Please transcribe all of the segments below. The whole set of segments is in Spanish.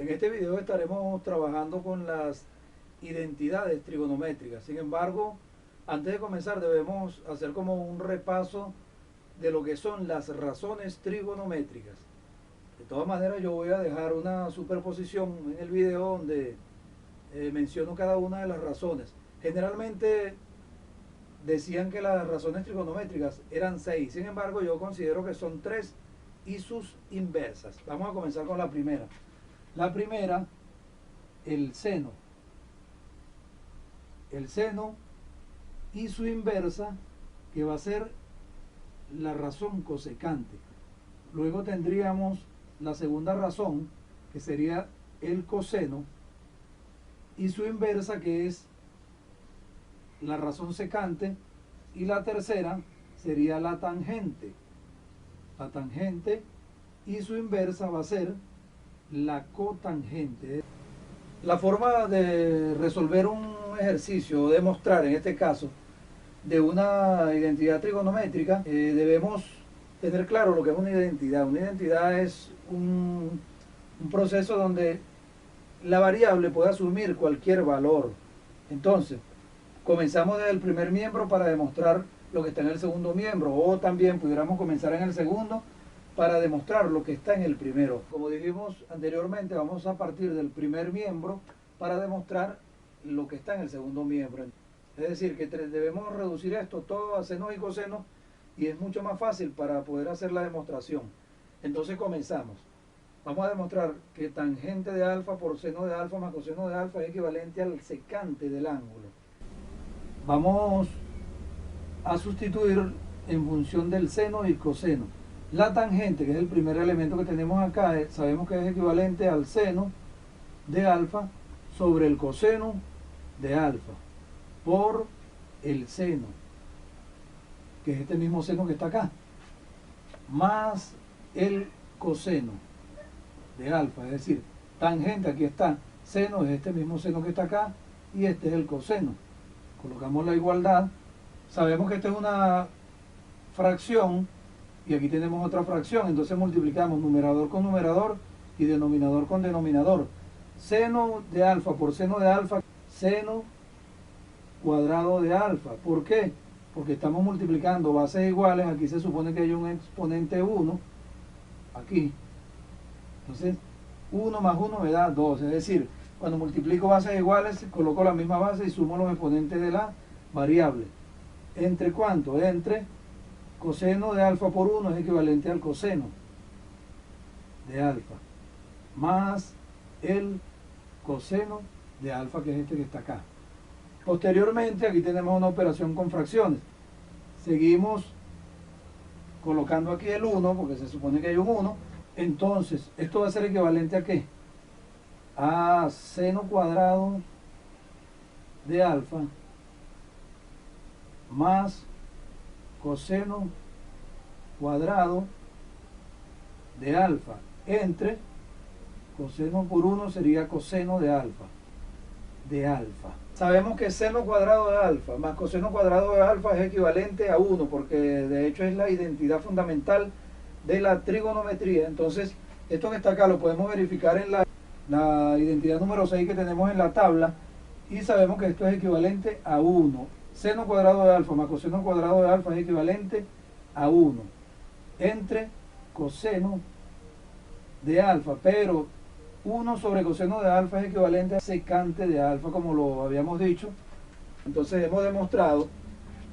En este video estaremos trabajando con las identidades trigonométricas. Sin embargo, antes de comenzar debemos hacer como un repaso de lo que son las razones trigonométricas. De todas maneras, yo voy a dejar una superposición en el video donde menciono cada una de las razones. Generalmente decían que las razones trigonométricas eran 6, sin embargo yo considero que son 3 y sus inversas. Vamos a comenzar con la primera. La primera, el seno. El seno y su inversa, que va a ser la razón cosecante. Luego tendríamos la segunda razón, que sería el coseno, y su inversa, que es la razón secante, y la tercera sería la tangente. La tangente y su inversa va a ser la cotangente. La forma de resolver un ejercicio, o demostrar en este caso, de una identidad trigonométrica, debemos tener claro lo que es una identidad. Una identidad es un proceso donde la variable puede asumir cualquier valor. Entonces, comenzamos desde el primer miembro para demostrar lo que está en el segundo miembro, o también pudiéramos comenzar en el segundo para demostrar lo que está en el primero. Como dijimos anteriormente, vamos a partir del primer miembro para demostrar lo que está en el segundo miembro. Es decir, que debemos reducir esto todo a senos y cosenos, y es mucho más fácil para poder hacer la demostración. Entonces comenzamos. Vamos a demostrar que tangente de alfa por seno de alfa más coseno de alfa es equivalente al secante del ángulo. Vamos a sustituir en función del seno y coseno. La tangente, que es el primer elemento que tenemos acá, sabemos que es equivalente al seno de alfa sobre el coseno de alfa por el seno, que es este mismo seno que está acá, más el coseno de alfa. Es decir, tangente, aquí está, seno es este mismo seno que está acá, y este es el coseno. Colocamos la igualdad. Sabemos que esta es una fracción y aquí tenemos otra fracción, entonces multiplicamos numerador con numerador y denominador con denominador. Seno de alfa por seno de alfa, seno cuadrado de alfa. ¿Por qué? Porque estamos multiplicando bases iguales. Aquí se supone que hay un exponente 1 aquí, entonces 1 más 1 me da 2. Es decir, cuando multiplico bases iguales coloco la misma base y sumo los exponentes de la variable. ¿Entre cuánto? Entre coseno de alfa por 1 es equivalente al coseno de alfa más el coseno de alfa, que es este que está acá. Posteriormente aquí tenemos una operación con fracciones. Seguimos colocando aquí el 1 porque se supone que hay un 1. Entonces esto va a ser equivalente ¿a qué? A seno cuadrado de alfa más coseno cuadrado de alfa entre coseno por 1 sería coseno de alfa Sabemos que seno cuadrado de alfa más coseno cuadrado de alfa es equivalente a 1, porque de hecho es la identidad fundamental de la trigonometría. Entonces esto que está acá lo podemos verificar en la identidad número 6 que tenemos en la tabla, y sabemos que esto es equivalente a 1. Seno cuadrado de alfa más coseno cuadrado de alfa es equivalente a 1 entre coseno de alfa, pero 1 sobre coseno de alfa es equivalente a secante de alfa, como lo habíamos dicho. Entonces hemos demostrado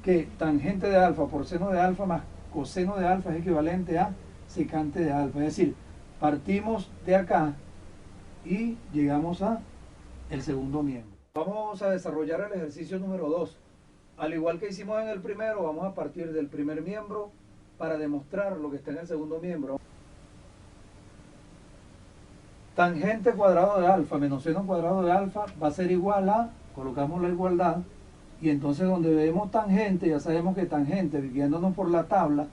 que tangente de alfa por seno de alfa más coseno de alfa es equivalente a secante de alfa. Es decir, partimos de acá y llegamos a el segundo miembro. Vamos a desarrollar el ejercicio número 2. Al igual que hicimos en el primero, vamos a partir del primer miembro para demostrar lo que está en el segundo miembro. Tangente cuadrado de alfa menos seno cuadrado de alfa va a ser igual a, colocamos la igualdad, y entonces donde vemos tangente, ya sabemos que tangente, guiándonos por la tabla,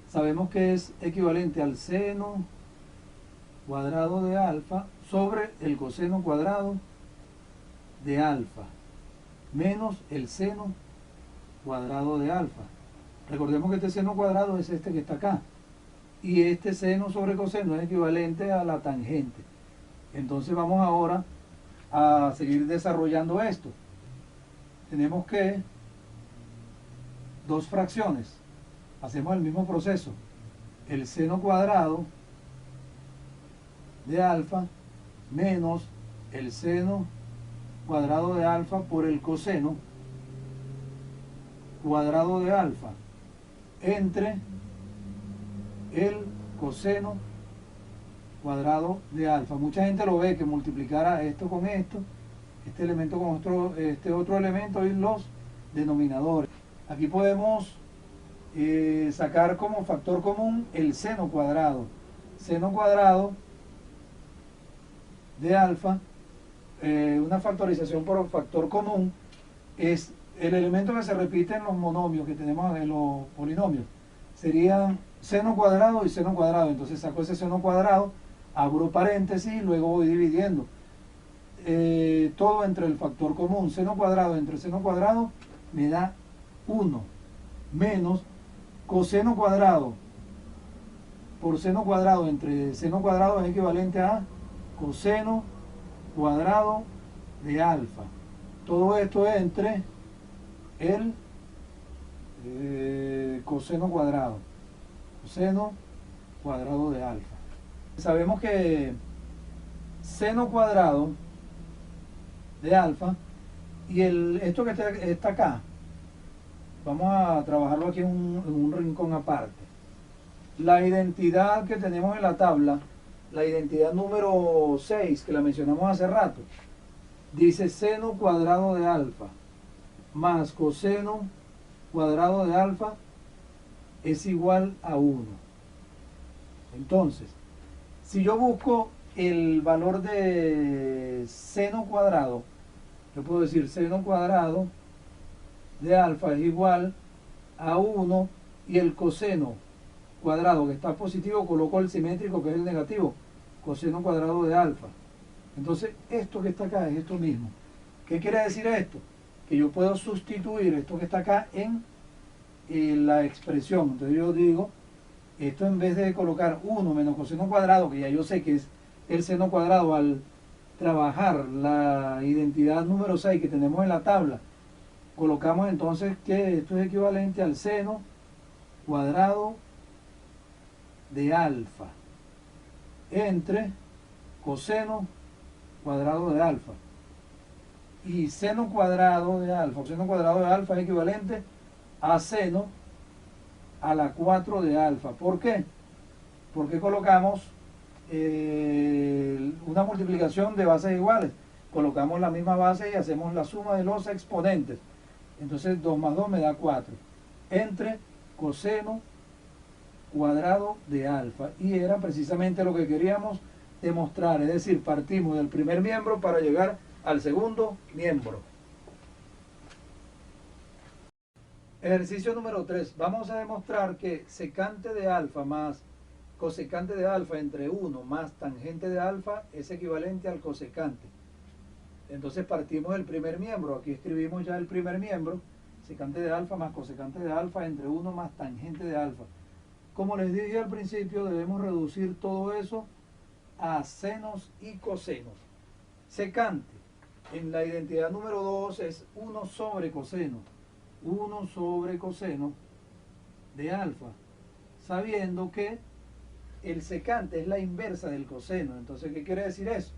sabemos que es equivalente al seno cuadrado de alfa sobre el coseno cuadrado de alfa menos el seno cuadrado de alfa. Recordemos que este seno cuadrado es este que está acá, y este seno sobre coseno es equivalente a la tangente. Entonces vamos ahora a seguir desarrollando esto. Tenemos que dos fracciones. Hacemos el mismo proceso. El seno cuadrado de alfa menos el seno cuadrado de alfa por el coseno cuadrado de alfa entre el coseno cuadrado de alfa. Mucha gente lo ve que multiplicara esto con esto, este elemento con este otro elemento y los denominadores. Aquí podemos sacar como factor común el seno cuadrado. Seno cuadrado de alfa, una factorización por factor común, es el elemento que se repite en los monomios que tenemos en los polinomios. Serían seno cuadrado y seno cuadrado. Entonces saco ese seno cuadrado, abro paréntesis y luego voy dividiendo. Todo entre el factor común. Seno cuadrado entre seno cuadrado me da 1 menos coseno cuadrado por seno cuadrado entre seno cuadrado es equivalente a coseno cuadrado de alfa. Todo esto entre el coseno cuadrado de alfa. Sabemos que seno cuadrado de alfa y esto que está acá, vamos a trabajarlo aquí en un rincón aparte. La identidad que tenemos en la tabla, la identidad número 6 que la mencionamos hace rato, dice seno cuadrado de alfa más coseno cuadrado de alfa es igual a 1. Entonces, si yo busco el valor de seno cuadrado, yo puedo decir seno cuadrado de alfa es igual a 1 y el coseno cuadrado que está positivo coloco el simétrico que es el negativo, coseno cuadrado de alfa. Entonces esto que está acá es esto mismo. ¿Qué quiere decir esto? Que yo puedo sustituir esto que está acá en la expresión. Entonces yo digo, esto en vez de colocar 1 menos coseno cuadrado, que ya yo sé que es el seno cuadrado, al trabajar la identidad número 6 que tenemos en la tabla, colocamos entonces que esto es equivalente al seno cuadrado de alfa entre coseno cuadrado de alfa. Y seno cuadrado de alfa, seno cuadrado de alfa es equivalente a seno a la 4 de alfa. ¿Por qué? Porque colocamos una multiplicación de bases iguales. Colocamos la misma base y hacemos la suma de los exponentes. Entonces 2 más 2 me da 4. Entre coseno cuadrado de alfa. Y era precisamente lo que queríamos demostrar. Es decir, partimos del primer miembro para llegar al segundo miembro. Ejercicio número 3. Vamos a demostrar que secante de alfa más cosecante de alfa entre 1 más tangente de alfa es equivalente al cosecante. Entonces partimos del primer miembro. Aquí escribimos ya el primer miembro. Secante de alfa más cosecante de alfa entre 1 más tangente de alfa. Como les dije al principio, debemos reducir todo eso a senos y cosenos. Secante, en la identidad número 2 es 1 sobre coseno. 1 sobre coseno de alfa. Sabiendo que el secante es la inversa del coseno. Entonces, ¿qué quiere decir eso?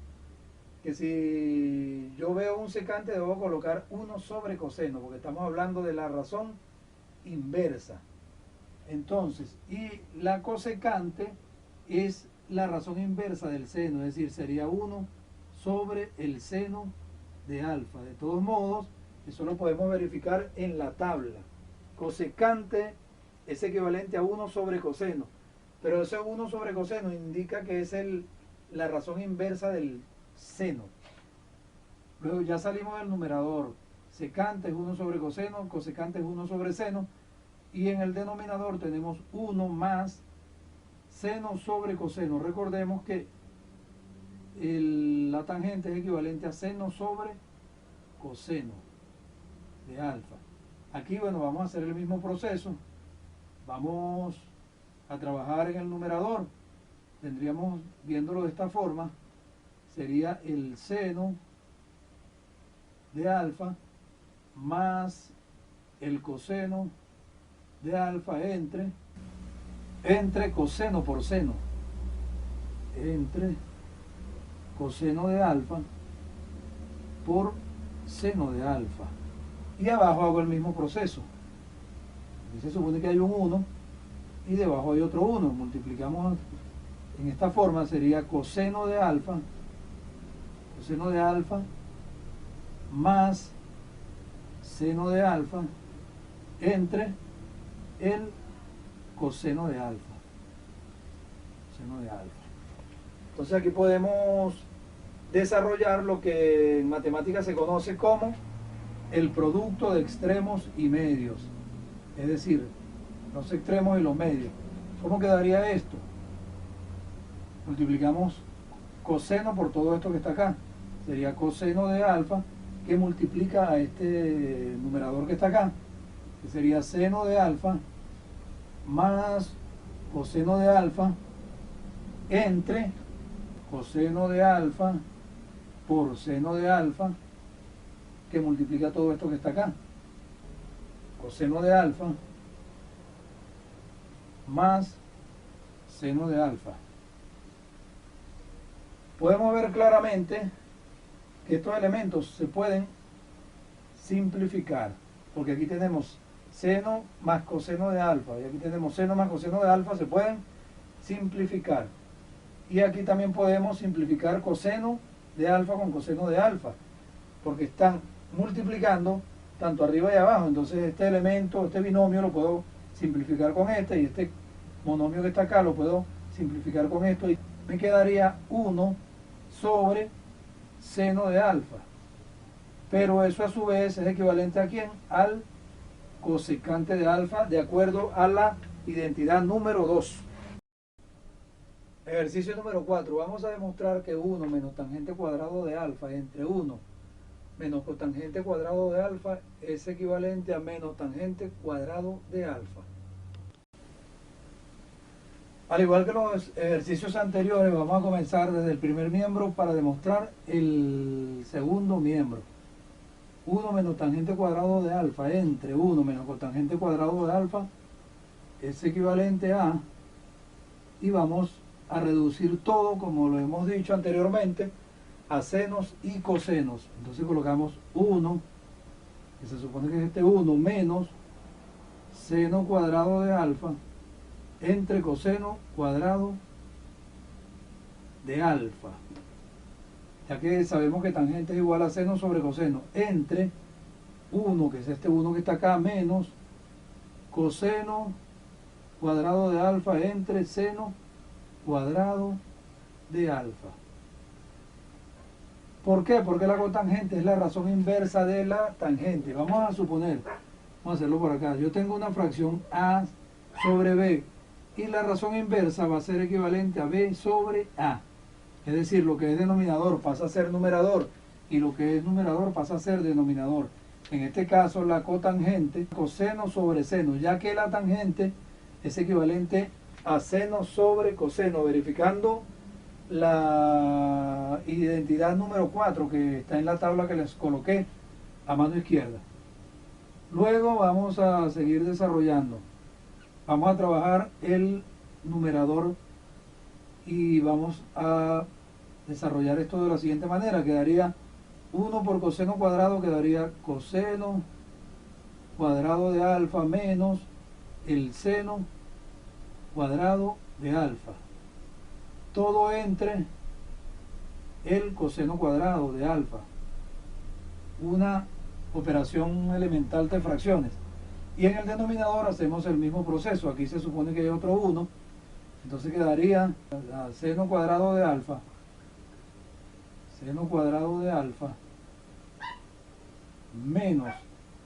Que si yo veo un secante debo colocar 1 sobre coseno, porque estamos hablando de la razón inversa. Entonces, y la cosecante es la razón inversa del seno, es decir, sería 1 sobre el seno de alfa. De todos modos, eso lo podemos verificar en la tabla. Cosecante es equivalente a 1 sobre coseno, pero ese 1 sobre coseno indica que es la razón inversa del seno. Luego ya salimos del numerador. Secante es 1 sobre coseno, cosecante es 1 sobre seno, y en el denominador tenemos 1 más seno sobre coseno. Recordemos que la tangente es equivalente a seno sobre coseno de alfa. Aquí, bueno, vamos a hacer el mismo proceso. Vamos a trabajar en el numerador. Tendríamos, viéndolo de esta forma, sería el seno de alfa más el coseno de alfa entre coseno por seno, entre coseno de alfa por seno de alfa. Y abajo hago el mismo proceso. Aquí se supone que hay un 1 y debajo hay otro 1. Multiplicamos en esta forma, sería coseno de alfa más seno de alfa entre el coseno de alfa. Seno de alfa. Entonces aquí podemos desarrollar lo que en matemáticas se conoce como el producto de extremos y medios. Es decir, los extremos y los medios. ¿Cómo quedaría esto? Multiplicamos coseno por todo esto que está acá. Sería coseno de alfa que multiplica a este numerador que está acá, que sería seno de alfa más coseno de alfa entre coseno de alfa por seno de alfa que multiplica todo esto que está acá. Coseno de alfa más seno de alfa. Podemos ver claramente que estos elementos se pueden simplificar, porque aquí tenemos seno más coseno de alfa y aquí tenemos seno más coseno de alfa, se pueden simplificar. Y aquí también podemos simplificar coseno de alfa con coseno de alfa, porque están multiplicando tanto arriba y abajo. Entonces este elemento, este binomio lo puedo simplificar con este, y este monomio que está acá lo puedo simplificar con esto, y me quedaría 1 sobre seno de alfa. Pero eso a su vez es equivalente ¿a quién? Al cosecante de alfa, de acuerdo a la identidad número 2. Ejercicio número 4. Vamos a demostrar que 1 menos tangente cuadrado de alfa entre 1 menos cotangente cuadrado de alfa es equivalente a menos tangente cuadrado de alfa. Al igual que los ejercicios anteriores, vamos a comenzar desde el primer miembro para demostrar el segundo miembro. 1 menos tangente cuadrado de alfa entre 1 menos cotangente cuadrado de alfa es equivalente a, y vamos a reducir todo, como lo hemos dicho anteriormente, a senos y cosenos. Entonces colocamos 1, que se supone que es este 1, menos seno cuadrado de alfa entre coseno cuadrado de alfa, ya que sabemos que tangente es igual a seno sobre coseno, entre 1, que es este 1 que está acá, menos coseno cuadrado de alfa entre seno cuadrado de alfa. ¿Por qué? Porque la cotangente es la razón inversa de la tangente. Vamos a suponer, vamos a hacerlo por acá, yo tengo una fracción a sobre b, y la razón inversa va a ser equivalente a b sobre a. Es decir, lo que es denominador pasa a ser numerador, y lo que es numerador pasa a ser denominador. En este caso, la cotangente, coseno sobre seno, ya que la tangente es equivalente a seno sobre coseno, verificando la identidad número 4 que está en la tabla que les coloqué a mano izquierda. Luego vamos a seguir desarrollando. Vamos a trabajar el numerador y vamos a desarrollar esto de la siguiente manera. Quedaría 1 por coseno cuadrado, quedaría coseno cuadrado de alfa menos el seno cuadrado de alfa. Todo entre el coseno cuadrado de alfa. Una operación elemental de fracciones. Y en el denominador hacemos el mismo proceso. Aquí se supone que hay otro 1. Entonces quedaría seno cuadrado de alfa. Seno cuadrado de alfa menos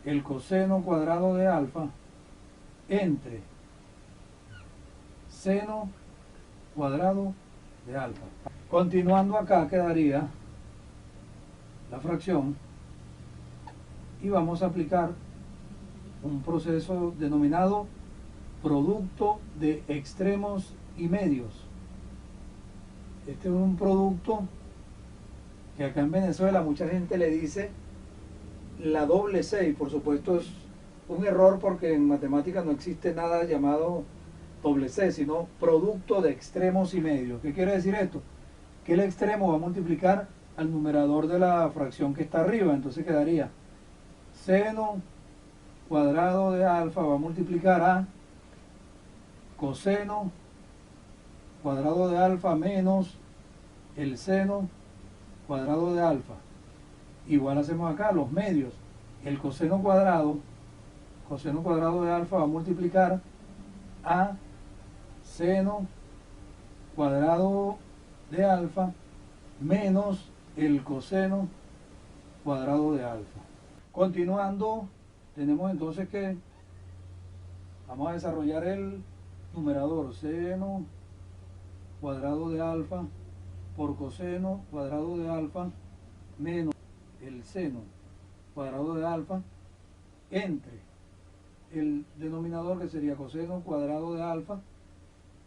el coseno cuadrado de alfa entre seno cuadrado de alfa. Continuando acá quedaría la fracción y vamos a aplicar un proceso denominado producto de extremos y medios. Este es un producto que acá en Venezuela mucha gente le dice la doble C, y por supuesto es un error porque en matemáticas no existe nada llamado doble C, sino producto de extremos y medios. ¿Qué quiere decir esto? Que el extremo va a multiplicar al numerador de la fracción que está arriba, entonces quedaría seno cuadrado de alfa va a multiplicar a coseno cuadrado de alfa menos el seno cuadrado de alfa. Igual hacemos acá los medios. El coseno cuadrado de alfa va a multiplicar a seno cuadrado de alfa menos el coseno cuadrado de alfa. Continuando, tenemos entonces que vamos a desarrollar el numerador seno cuadrado de alfa por coseno cuadrado de alfa menos el seno cuadrado de alfa entre el denominador, que sería coseno cuadrado de alfa,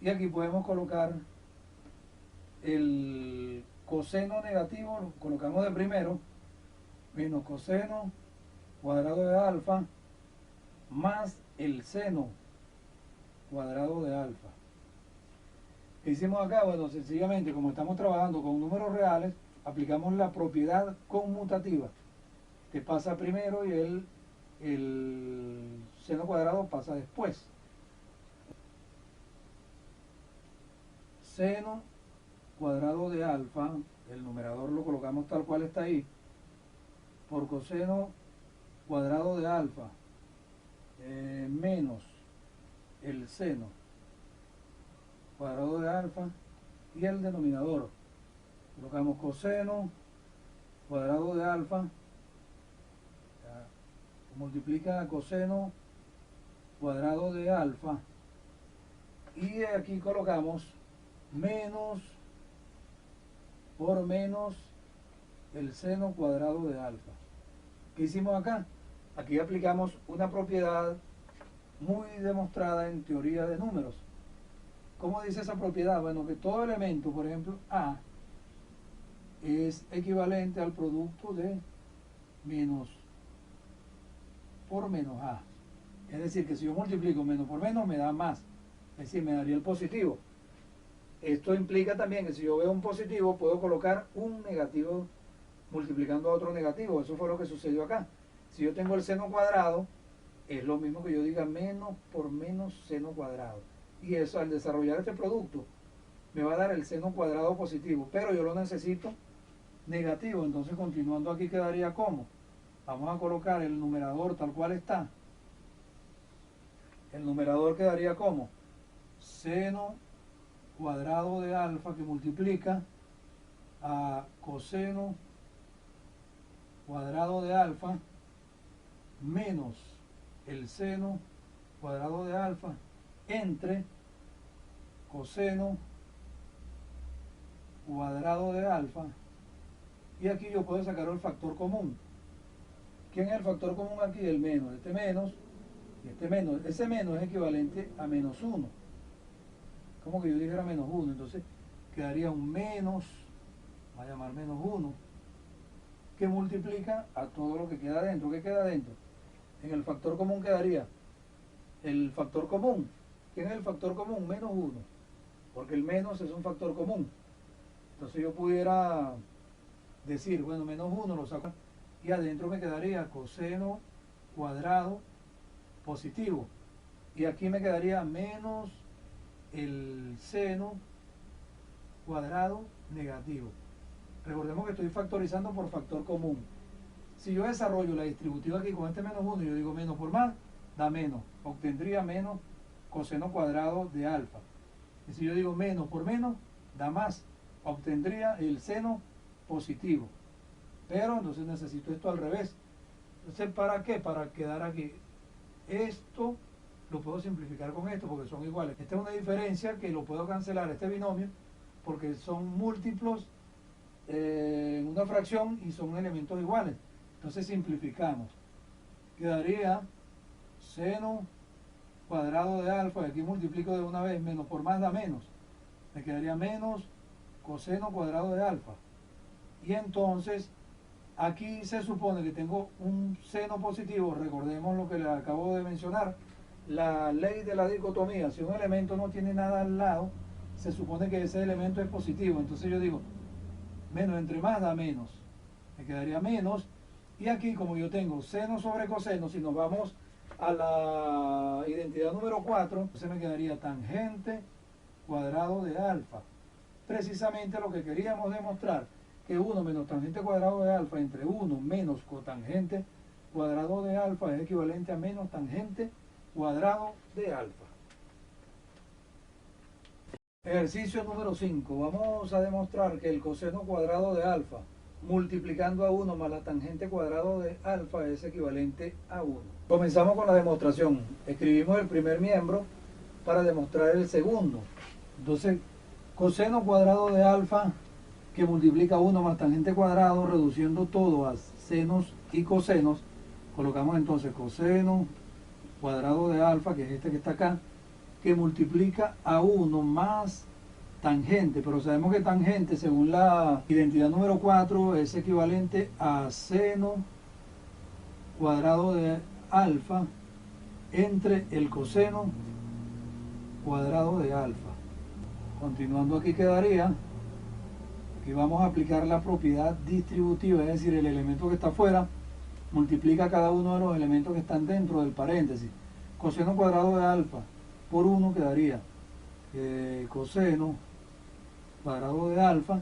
y aquí podemos colocar el coseno negativo, lo colocamos de primero, menos coseno cuadrado de alfa más el seno cuadrado de alfa. ¿Qué hicimos acá? Bueno, sencillamente, como estamos trabajando con números reales, aplicamos la propiedad conmutativa, que pasa primero y el seno cuadrado pasa después. Seno cuadrado de alfa, el numerador lo colocamos tal cual está ahí, por coseno cuadrado de alfa menos el seno cuadrado de alfa, y el denominador colocamos coseno cuadrado de alfa multiplica a coseno cuadrado de alfa, y aquí colocamos menos por menos el seno cuadrado de alfa. ¿Qué hicimos acá? Aquí aplicamos una propiedad muy demostrada en teoría de números. ¿Cómo dice esa propiedad? Bueno, que todo elemento, por ejemplo, A, es equivalente al producto de menos por menos A. Es decir, que si yo multiplico menos por menos, me da más. Es decir, me daría el positivo. Esto implica también que si yo veo un positivo, puedo colocar un negativo multiplicando a otro negativo. Eso fue lo que sucedió acá. Si yo tengo el seno cuadrado, es lo mismo que yo diga menos por menos seno cuadrado. Y eso, al desarrollar este producto, me va a dar el seno cuadrado positivo, pero yo lo necesito negativo. Entonces, continuando aquí, quedaría como. Vamos a colocar el numerador tal cual está. El numerador quedaría como seno cuadrado de alfa, que multiplica a coseno cuadrado de alfa menos el seno cuadrado de alfa entre coseno cuadrado de alfa, y aquí yo puedo sacar el factor común. ¿Quién es el factor común aquí? El menos. Este menos y este menos. Ese menos es equivalente a menos 1. Como que yo dijera menos 1. Entonces quedaría un menos, va a llamar menos 1, que multiplica a todo lo que queda dentro. ¿Qué queda dentro? En el factor común quedaría el factor común. ¿Quién es el factor común? Menos 1. Porque el menos es un factor común. Entonces yo pudiera decir, bueno, menos 1 lo saco y adentro me quedaría coseno cuadrado positivo. Y aquí me quedaría menos el seno cuadrado negativo. Recordemos que estoy factorizando por factor común. Si yo desarrollo la distributiva aquí con este menos 1, yo digo menos por más, da menos. Obtendría menos coseno cuadrado de alfa. Y si yo digo menos por menos, da más. Obtendría el seno positivo. Pero entonces necesito esto al revés. Entonces, ¿para qué? Para quedar aquí. Esto lo puedo simplificar con esto porque son iguales. Esta es una diferencia que lo puedo cancelar, este binomio, porque son múltiplos en una fracción y son elementos iguales. Entonces simplificamos. Quedaría seno cuadrado de alfa, y aquí multiplico de una vez, menos por más da menos. Me quedaría menos coseno cuadrado de alfa. Y entonces aquí se supone que tengo un seno positivo. Recordemos lo que le acabo de mencionar, la ley de la dicotomía. Si un elemento no tiene nada al lado, se supone que ese elemento es positivo. Entonces yo digo, menos entre más da menos, me quedaría menos. Y aquí, como yo tengo seno sobre coseno, si nos vamos a la identidad número 4, se me quedaría tangente cuadrado de alfa. Precisamente lo que queríamos demostrar, que 1 menos tangente cuadrado de alfa entre 1 menos cotangente cuadrado de alfa es equivalente a menos tangente cuadrado de alfa. Ejercicio número 5. Vamos a demostrar que el coseno cuadrado de alfa multiplicando a 1 más la tangente cuadrado de alfa es equivalente a 1. Comenzamos con la demostración. Escribimos el primer miembro para demostrar el segundo. Entonces, coseno cuadrado de alfa que multiplica 1 más tangente cuadrado, reduciendo todo a senos y cosenos. Colocamos entonces coseno cuadrado de alfa, que es este que está acá, que multiplica a 1 más tangente, pero sabemos que tangente, según la identidad número 4, es equivalente a seno cuadrado de alfa entre el coseno cuadrado de alfa. Continuando aquí quedaría, aquí vamos a aplicar la propiedad distributiva, es decir, el elemento que está afuera multiplica cada uno de los elementos que están dentro del paréntesis. Coseno cuadrado de alfa por 1 quedaría coseno cuadrado de alfa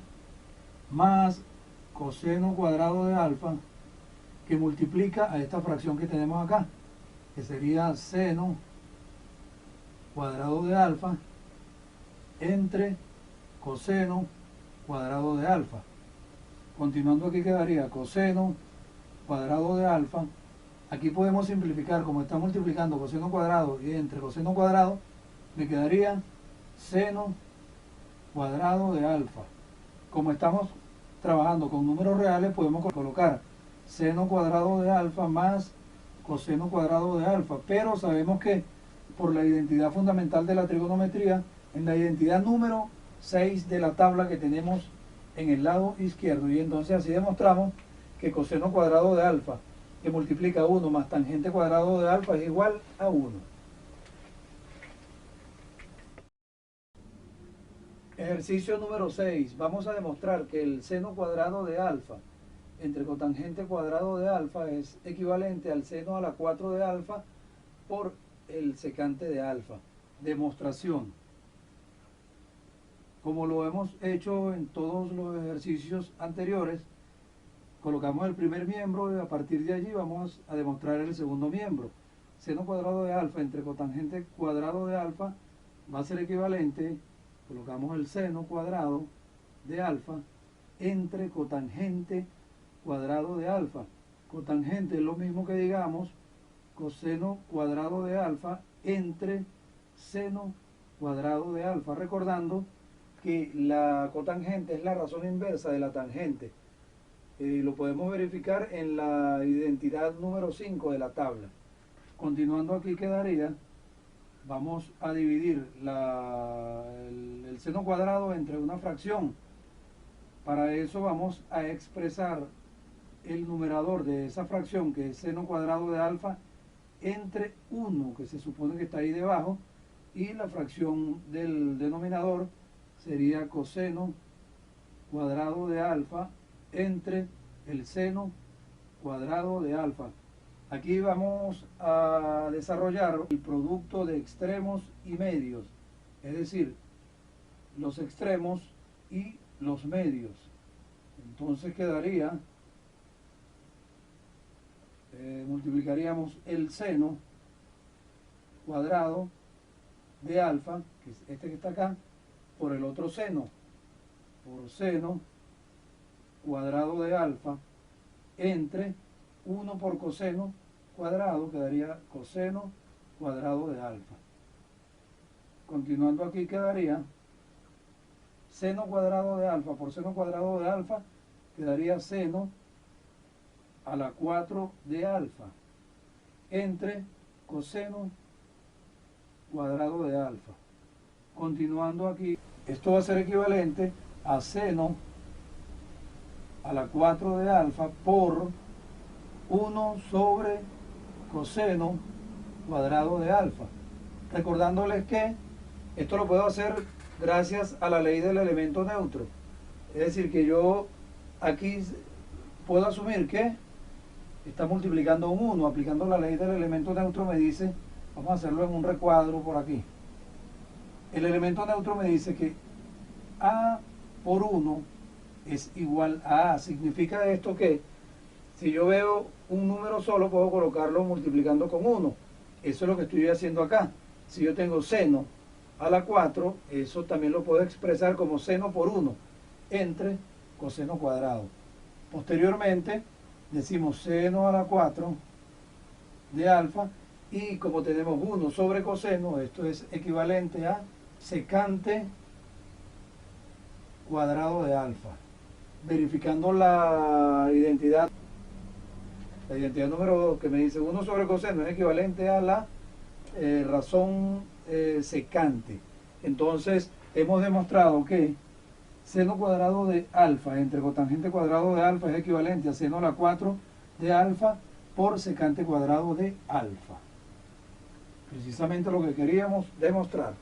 más coseno cuadrado de alfa que multiplica a esta fracción que tenemos acá, que sería seno cuadrado de alfa entre coseno cuadrado de alfa. Continuando aquí quedaría coseno cuadrado de alfa. Aquí podemos simplificar, como está multiplicando coseno cuadrado y entre coseno cuadrado, me quedaría seno cuadrado de alfa. Como estamos trabajando con números reales, podemos colocar seno cuadrado de alfa más coseno cuadrado de alfa, pero sabemos que por la identidad fundamental de la trigonometría, en la identidad número 6 de la tabla que tenemos en el lado izquierdo, y entonces así demostramos que coseno cuadrado de alfa que multiplica 1 más tangente cuadrado de alfa es igual a 1. Ejercicio número 6. Vamos a demostrar que el seno cuadrado de alfa entre cotangente cuadrado de alfa es equivalente al seno a la 4 de alfa por el secante de alfa. Demostración. Como lo hemos hecho en todos los ejercicios anteriores, colocamos el primer miembro y a partir de allí vamos a demostrar el segundo miembro. Seno cuadrado de alfa entre cotangente cuadrado de alfa va a ser equivalente, colocamos el seno cuadrado de alfa entre cotangente cuadrado de alfa. Cotangente es lo mismo que digamos coseno cuadrado de alfa entre seno cuadrado de alfa, recordando que la cotangente es la razón inversa de la tangente. Lo podemos verificar en la identidad número 5 de la tabla. Continuando aquí quedaría, vamos a dividir el seno cuadrado entre una fracción. Para eso vamos a expresar el numerador de esa fracción, que es seno cuadrado de alfa, entre 1, que se supone que está ahí debajo, y la fracción del denominador sería coseno cuadrado de alfa entre el seno cuadrado de alfa. Aquí vamos a desarrollar el producto de extremos y medios, es decir, los extremos y los medios. Entonces quedaría, multiplicaríamos el seno cuadrado de alfa, que es este que está acá, por el otro seno, por seno cuadrado de alfa, entre 1 por coseno cuadrado, quedaría coseno cuadrado de alfa. Continuando aquí quedaría seno cuadrado de alfa por seno cuadrado de alfa, quedaría seno a la 4 de alfa, entre coseno cuadrado de alfa. Continuando aquí, esto va a ser equivalente a seno a la 4 de alfa por 1 sobre coseno cuadrado de alfa. Recordándoles que esto lo puedo hacer gracias a la ley del elemento neutro. Es decir, que yo aquí puedo asumir que está multiplicando un 1, aplicando la ley del elemento neutro me dice, vamos a hacerlo en un recuadro por aquí. El elemento neutro me dice que A por 1 es igual a A. Significa esto que si yo veo un número solo, puedo colocarlo multiplicando con 1. Eso es lo que estoy haciendo acá. Si yo tengo seno a la 4, eso también lo puedo expresar como seno por 1 entre coseno cuadrado. Posteriormente, decimos seno a la 4 de alfa, y como tenemos 1 sobre coseno, esto es equivalente a secante cuadrado de alfa. Verificando la identidad número 2, que me dice 1 sobre coseno es equivalente a la razón secante. Entonces hemos demostrado que seno cuadrado de alfa entre cotangente cuadrado de alfa es equivalente a seno a la 4 de alfa por secante cuadrado de alfa. Precisamente lo que queríamos demostrar.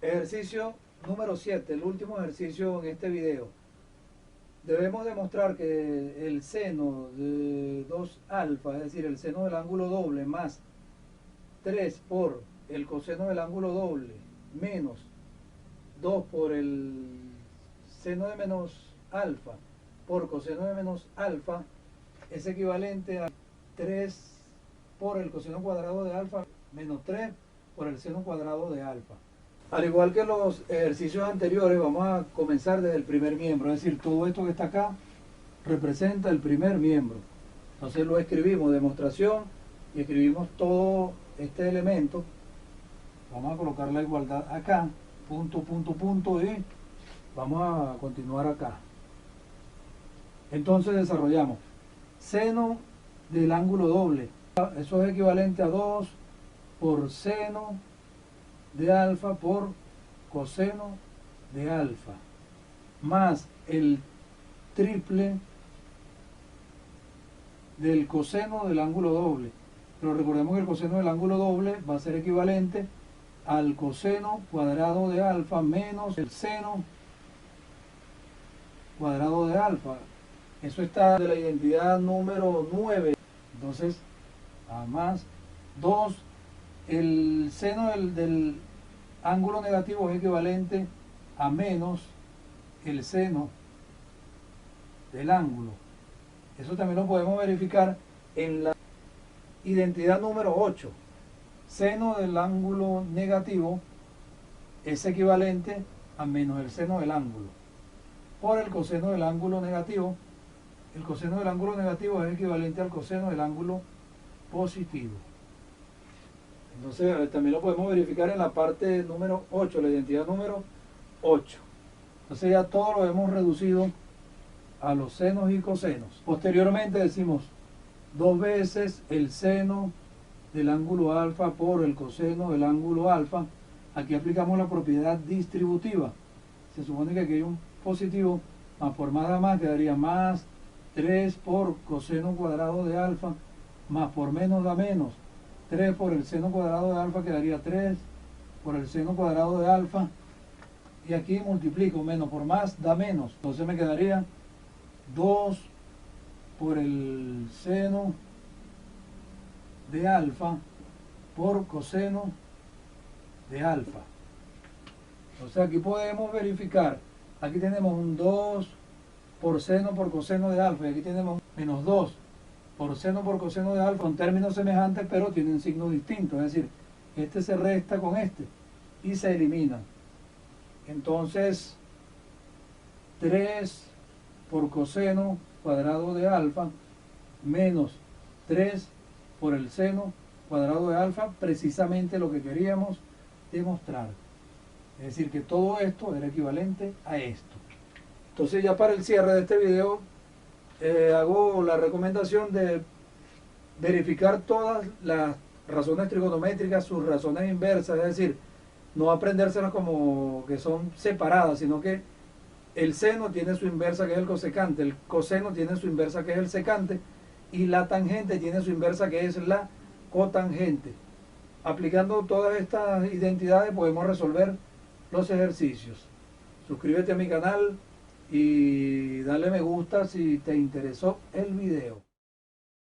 Ejercicio número 7, el último ejercicio en este video. Debemos demostrar que el seno de 2 alfa, es decir, el seno del ángulo doble más 3 por el coseno del ángulo doble menos 2 por el seno de menos alfa por coseno de menos alfa es equivalente a 3 por el coseno cuadrado de alfa menos 3 por el seno cuadrado de alfa. Al igual que los ejercicios anteriores, vamos a comenzar desde el primer miembro, es decir, todo esto que está acá representa el primer miembro. Entonces lo escribimos, demostración, y escribimos todo este elemento. Vamos a colocar la igualdad acá, punto, punto, punto, y vamos a continuar acá. Entonces desarrollamos seno del ángulo doble. Eso es equivalente a 2 por seno de alfa por coseno de alfa, más el triple del coseno del ángulo doble. Pero recordemos que el coseno del ángulo doble va a ser equivalente al coseno cuadrado de alfa menos el seno cuadrado de alfa. Eso está de la identidad número 9. Entonces, a más 2, el seno del ángulo negativo es equivalente a menos el seno del ángulo. Eso también lo podemos verificar en la identidad número 8. Seno del ángulo negativo es equivalente a menos el seno del ángulo por el coseno del ángulo negativo. El coseno del ángulo negativo es equivalente al coseno del ángulo positivo. Entonces también lo podemos verificar en la parte número 8, la identidad número 8. Entonces ya todo lo hemos reducido a los senos y cosenos. Posteriormente decimos 2 veces el seno del ángulo alfa por el coseno del ángulo alfa. Aquí aplicamos la propiedad distributiva. Se supone que aquí hay un positivo, más por más da más, quedaría más 3 por coseno cuadrado de alfa, más por menos da menos. 3 por el seno cuadrado de alfa quedaría 3 por el seno cuadrado de alfa. Y aquí multiplico, menos por más da menos. Entonces me quedaría 2 por el seno de alfa por coseno de alfa. Entonces aquí podemos verificar. Aquí tenemos un 2 por seno por coseno de alfa. Y aquí tenemos menos 2 por seno por coseno de alfa, son términos semejantes pero tienen signos distintos, es decir, este se resta con este y se eliminan. Entonces 3 por coseno cuadrado de alfa menos 3 por el seno cuadrado de alfa, precisamente lo que queríamos demostrar. Es decir, que todo esto era equivalente a esto. Entonces ya para el cierre de este video hago la recomendación de verificar todas las razones trigonométricas, sus razones inversas, es decir, no aprendérselas como que son separadas, sino que el seno tiene su inversa que es el cosecante, el coseno tiene su inversa que es el secante y la tangente tiene su inversa que es la cotangente. Aplicando todas estas identidades podemos resolver los ejercicios. Suscríbete a mi canal y dale me gusta si te interesó el video.